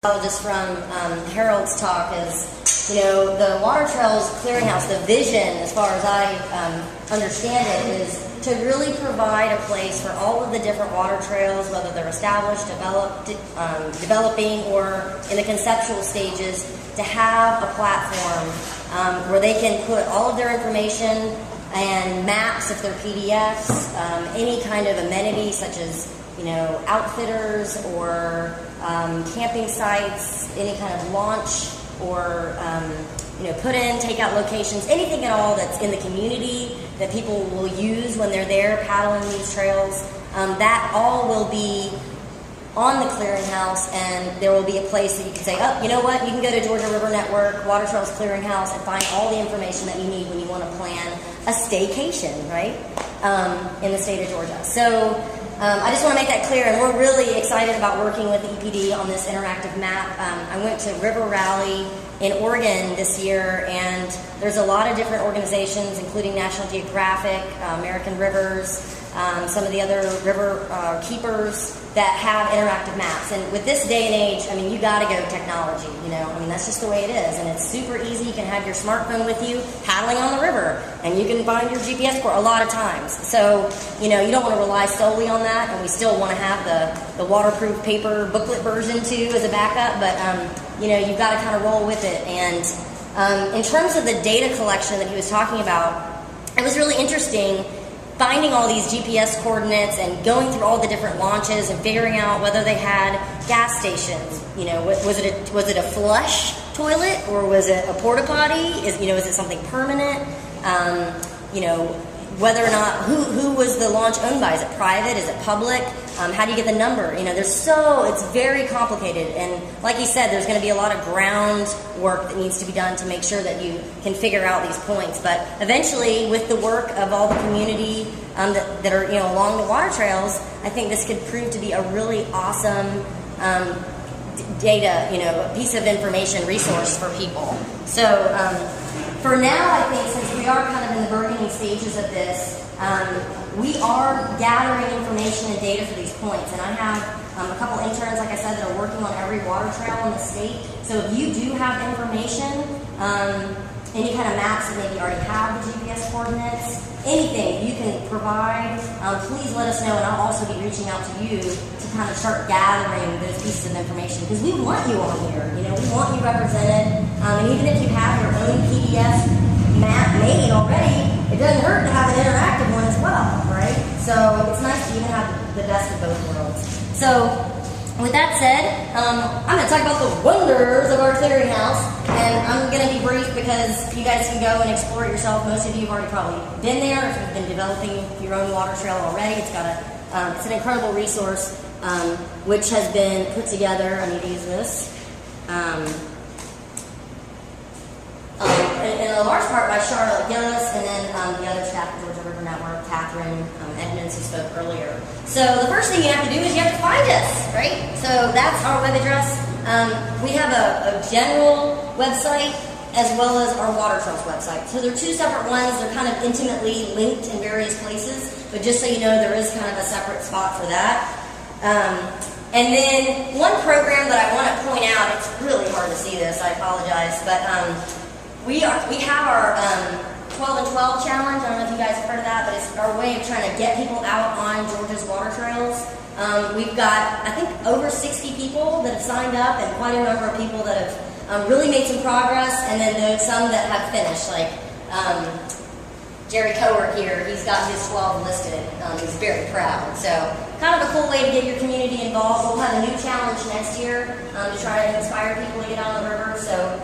Just from Harold's talk is, the Water Trails Clearinghouse, the vision, as far as I understand it, is to really provide a place for all of the different water trails, whether they're established, developing, or in the conceptual stages, to have a platform where they can put all of their information and maps if they're PDFs, any kind of amenity such as outfitters or camping sites, any kind of launch or put in, take out locations, anything at all that's in the community that people will use when they're there paddling these trails. That all will be on the Clearinghouse, and there will be a place that you can say, oh, you know what, you can go to Georgia River Network, Water Trails Clearinghouse, and find all the information that you need when you want to plan a staycation, right, in the state of Georgia. So I just want to make that clear, and we're really excited about working with the EPD on this interactive map. I went to River Rally in Oregon this year, and there's a lot of different organizations, including National Geographic, American Rivers, some of the other river keepers that have interactive maps. And with this day and age, you got to go technology, that's just the way it is. And it's super easy. You can have your smartphone with you paddling on the river, and you can find your GPS course a lot of times. So, you don't want to rely solely on that, and we still want to have the waterproof paper booklet version too as a backup, but, you've got to kind of roll with it. And in terms of the data collection that he was talking about, it was really interesting finding all these GPS coordinates and going through all the different launches and figuring out whether they had gas stations. Was it a flush toilet, or was it a porta potty? Is it something permanent? Whether or not who was the launch owned by? Is it private? Is it public? How do you get the number? It's very complicated, and like he said, there's going to be a lot of ground work that needs to be done to make sure that you can figure out these points. But eventually, with the work of all the community that are along the water trails, I think this could prove to be a really awesome data, piece of information resource for people. So for now, I think since we are kind of in the burgeoning stages of this, we are gathering information and data for these points. And I have a couple interns, like I said, that are working on every water trail in the state. So if you do have information, any kind of maps that maybe already have the GPS coordinates, anything you can provide, please let us know, and I'll also be reaching out to you to kind of start gathering those pieces of information, because we want you on here. We want you represented, and even if you have your own PDF map made already, it doesn't hurt to have an interactive one as well, right? So it's nice to even have the best of both worlds. So with that said, I'm going to talk about the wonders of our clearinghouse, and I'm going to be brief because you guys can go and explore it yourself. Most of you have already probably been there. If you've been developing your own water trail already, it's an incredible resource which has been put together. I need to use this. In a large part by Charlotte Gillis, and then the other staff at Georgia River Network, Catherine Edmonds, who spoke earlier. So the first thing you have to do is you have to find us, right? So that's our web address. We have a general website as well as our Water Trails website. So they're two separate ones. They're kind of intimately linked in various places, but just so you know, there is kind of a separate spot for that. And then one program that I want to point out, it's really hard to see this, I apologize, but we have our 12 and 12 challenge. I don't know if you guys have heard of that, but it's our way of trying to get people out on Georgia's water trails. We've got, I think, over 60 people that have signed up, and quite a number of people that have really made some progress, and then there's some that have finished, like Jerry Cowork here. He's got his 12 listed. He's very proud. So kind of a cool way to get your community involved. We'll have a new challenge next year to try to inspire people to get on the river. So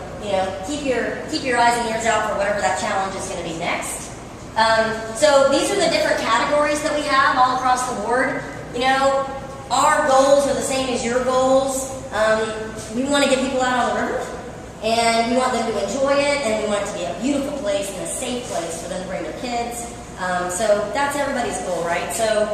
keep your eyes and ears out for whatever that challenge is going to be next. So these are the different categories that we have all across the board. Our goals are the same as your goals. We want to get people out on the river, and we want them to enjoy it, and we want it to be a beautiful place and a safe place for them to bring their kids. So that's everybody's goal, right? So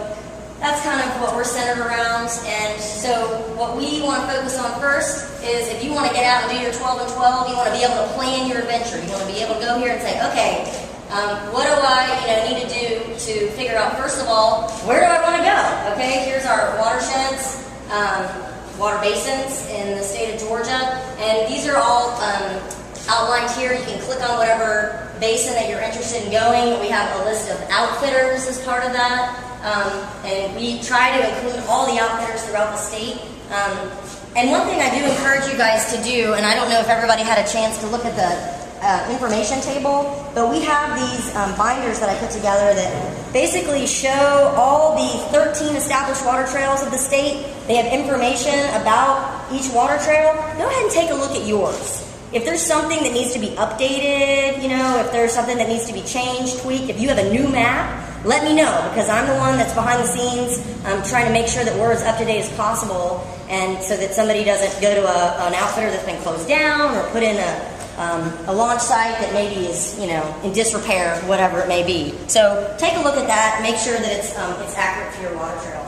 that's kind of what we're centered around. And so what we want to focus on first is, if you want to get out and do your 12 and 12, you want to be able to plan your adventure. You want to be able to go here and say, okay, what do I need to do to figure out, first of all, where do I want to go? Okay, here's our watersheds. water basins in the state of Georgia, and these are all outlined here. You can click on whatever basin that you're interested in going. We have a list of outfitters as part of that, and we try to include all the outfitters throughout the state. And one thing I do encourage you guys to do, and I don't know if everybody had a chance to look at the information table, but we have these binders that I put together that basically show all the 13 established water trails of the state. They have information about each water trail. Go ahead and take a look at yours. If there's something that needs to be updated, you know, if there's something that needs to be changed, tweaked, if you have a new map, let me know, because I'm the one that's behind the scenes trying to make sure that we're as up to date as possible, and so that somebody doesn't go to an outfitter that's been closed down or put in a launch site that maybe is, you know, in disrepair, whatever it may be. So take a look at that, make sure that it's accurate for your water trail.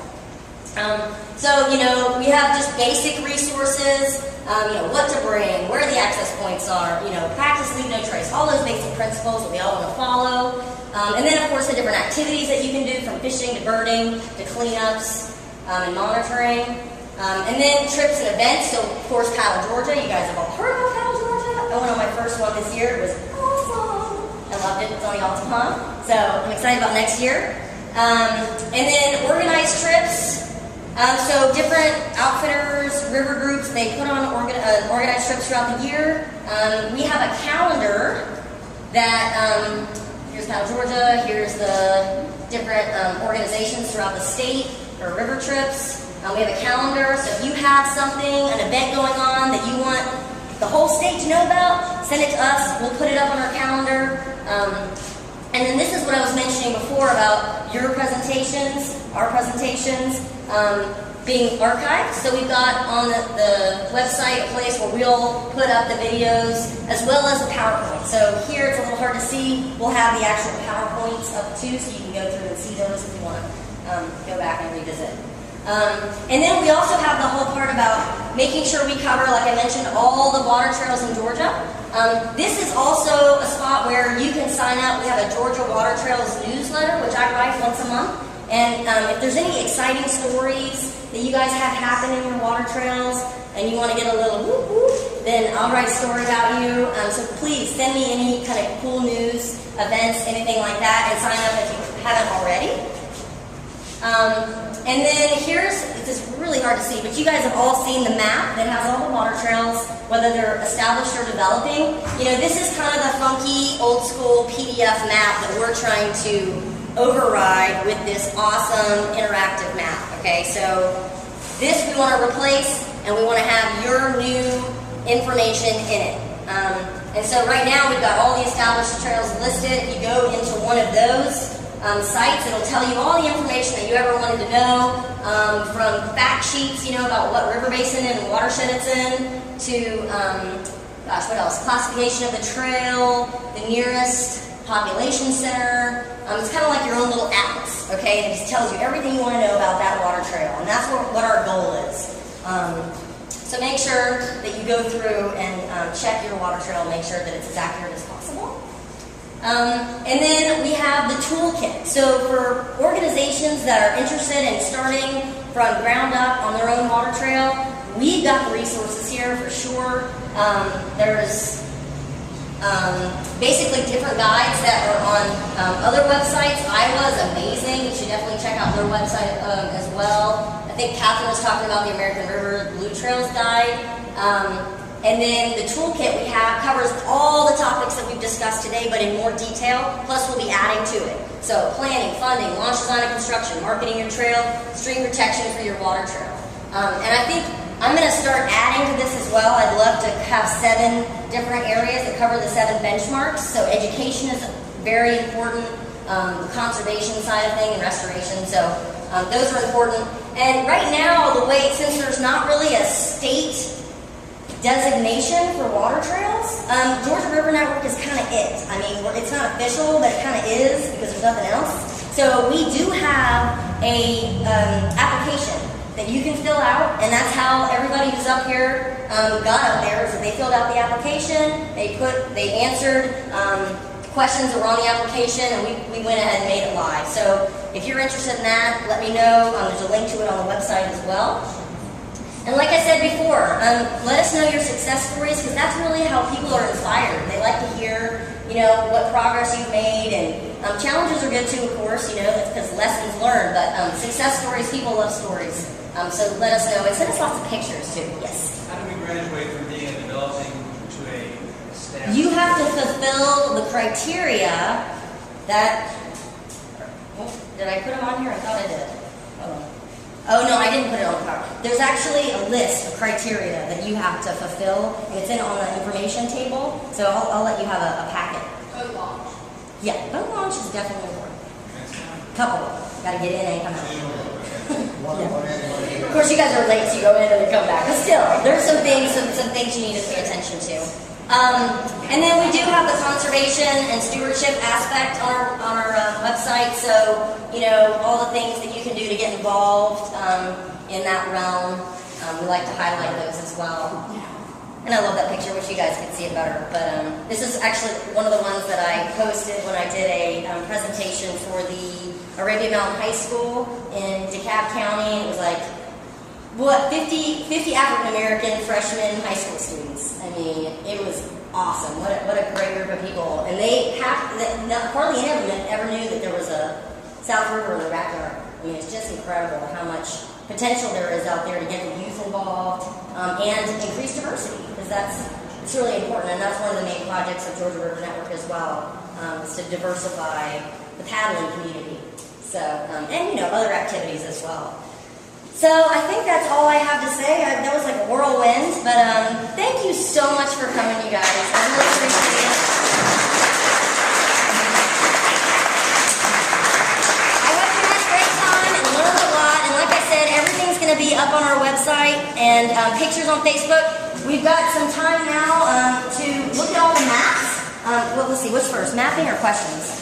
So, you know, we have just basic resources, you know, what to bring, where the access points are, you know, practice, leave no trace, all those basic principles that we all want to follow. And then, of course, the different activities that you can do, from fishing to birding to cleanups and monitoring. And then trips and events. So, of course, Paddle Georgia. You guys have all heard about Paddle Georgia. I went on my first one this year. It was awesome. I loved it. It's on the Altamont. So I'm excited about next year. And then organized trips. So different outfitters, river groups, they put on organized trips throughout the year. We have a calendar that, here's Paddle Georgia, here's the different organizations throughout the state for river trips. We have a calendar, so if you have something, an event going on that you want the whole state to know about, send it to us. We'll put it up on our calendar. And then this is what I was mentioning before about your presentations, our presentations, being archived. So we've got on the website a place where we'll put up the videos as well as the PowerPoint. So here it's a little hard to see. We'll have the actual PowerPoints up too, so you can go through and see those if you want to go back and revisit. And then we also have the whole part about making sure we cover, like I mentioned, all the water trails in Georgia. This is also a spot where you can sign up. We have a Georgia Water Trails newsletter, which I write once a month. And if there's any exciting stories that you guys have happen in your water trails and you want to get a little whoop whoop, then I'll write a story about you. So please send me any kind of cool news, events, anything like that, and sign up if you haven't already. And then this is really hard to see, but you guys have all seen the map that has all the water trails, whether they're established or developing. You know, this is kind of the funky, old school PDF map that we're trying to override with this awesome interactive map. Okay, so this we want to replace, and we want to have your new information in it. And so right now we've got all the established trails listed. If you go into one of those sites, it'll tell you all the information that you ever wanted to know, from fact sheets, you know, about what river basin and watershed it's in, to, gosh, what else? Classification of the trail, the nearest population center. It's kind of like your own little atlas, okay? It just tells you everything you want to know about that water trail, and that's what our goal is. So make sure that you go through and check your water trail, make sure that it's as accurate as possible. And then we have the toolkit. So for organizations that are interested in starting from ground up on their own water trail, we've got the resources here for sure. There's basically different guides that are on other websites. Iowa's amazing. You should definitely check out their website as well. I think Catherine was talking about the American River Blue Trails Guide. And then the toolkit we have covers all the topics that we've discussed today, but in more detail, plus we'll be adding to it. So planning, funding, launch design and construction, marketing your trail, stream protection for your water trail. And I think I'm going to start adding to this as well. I'd love to have 7 different areas that cover the 7 benchmarks. So education is very important, the conservation side of things, and restoration. So those are important. And right now, since there's not really a state designation for water trails, Georgia River Network is kind of it. I mean, it's not official, but it kind of is because there's nothing else. So we do have a application that you can fill out, and that's how everybody who's up here got up there. So they filled out the application, they answered questions that were on the application, and we went ahead and made it live. So if you're interested in that, let me know. There's a link to it on the website as well. And like I said before, let us know your success stories because that's really how people are inspired. They like to hear, what progress you've made, and challenges are good too, of course. That's because lessons learned. But success stories, people love stories. So let us know and send us lots of pictures too. Yes. How do we graduate from being a developing to a staff? You have to fulfill the criteria that. Did I put them on here? I thought I did. Hold on. Oh no, I didn't put it on the PowerPoint. There's actually a list of criteria that you have to fulfill, and it's on the information table. So I'll let you have a packet. Boat launch. Yeah, boat launch is definitely important. Couple, got to get in and come out. Yeah. Of course, you guys are late, so you go in and then come back. But still, there's some things you need to pay attention to. And then we do have the conservation and stewardship aspect on our website. So, all the things that you can do to get involved in that realm. We like to highlight those as well. And I love that picture. Wish you guys could see it better. But this is actually one of the ones that I posted when I did a presentation for the Arabian Mountain High School in DeKalb County. It was like, 50 African-American freshman high school students. I mean, it was awesome. What a great group of people. And hardly any of them ever knew that there was a South River in their backyard. I mean, it's just incredible how much potential there is out there to get the youth involved and increase diversity, because it's really important. And that's one of the main projects of Georgia River Network as well, is to diversify the paddling community. So, and other activities as well. So I think that's all I have to say. That was like a whirlwind, but thank you so much for coming, you guys. I really appreciate it. I hope you had a great time and learned a lot. And like I said, everything's going to be up on our website and pictures on Facebook. We've got some time now to look at all the maps. Let's see, what's first, mapping or questions?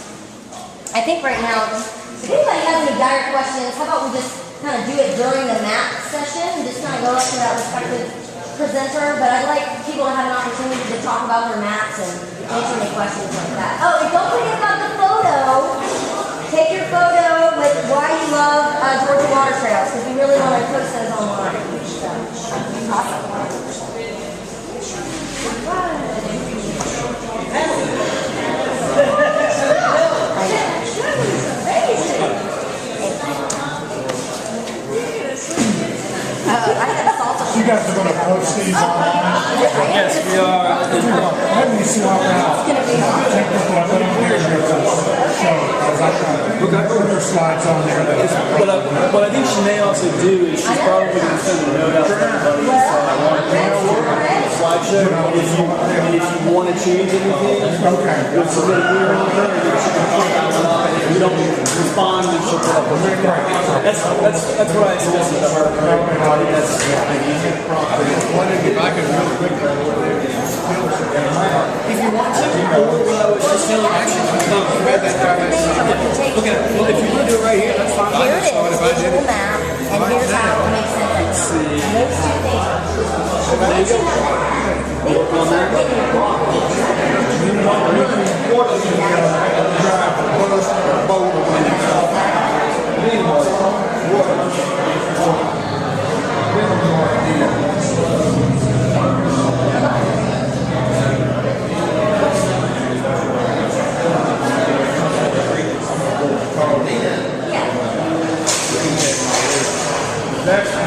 I think right now, if anybody has any dire questions, how about we just kind of do it during the map session and just kind of go up to that respective presenter. But I'd like people to have an opportunity to talk about their maps and answer any questions like that. Oh, and don't forget about the photo. Take your photo with why you love Georgia Water Trails, because we really want to post those online. So, awesome. You guys are going to post these online? Yes, we are. Let me swap out. Take this one, put on here, put her slides on there. What I think she may also do is she's probably going to send a note out to everybody slideshow. If you want to change anything, you'll submit a mirror on her, and if you don't respond, then she'll put up a mirror. That's what I suggested to her. I think that's easy. Wondering if I could really quickly. If you want to, or what I was just telling you, actually, look at it. Well, if you want to do it right here, that's fine. Here it is, digital map, and here's how it makes sense. Those two things. There you go. Work on that. That's